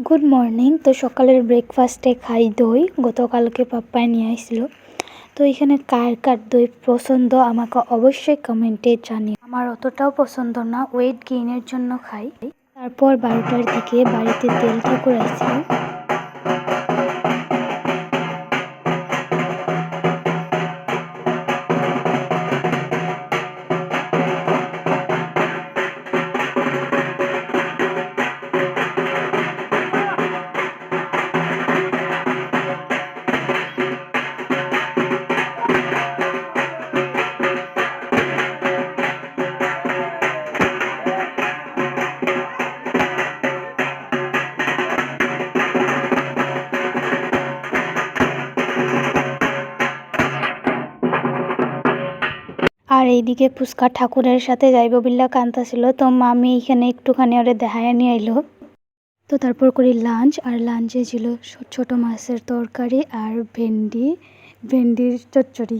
Good morning. তো সকালের ব্রেকফাস্টে খাই দই। গতকালকে পাপ্পাই নিয়ে আসছিল। তো এখানে কার কার দই পছন্দ আমাকে অবশ্যই কমেন্টে জানিও। আমার অতটাও পছন্দ না, ওয়েট গেইনের জন্য খাই। তারপর 12টার দিকে বাড়িতে তেল ঠাকুর আসছিল। আর এইদিকে পুচকা ঠাকুরের সাথে যাইব বিল্লা কান্তাছিল। তো মামি এখানে একটুখানি ওরে দেখায় নিয়ে আইলো। তো তারপর করি লাঞ্চ। আর লাঞ্চে ছিল ছোট মাছের তরকারি আর ভেন্ডির চচ্চড়ি।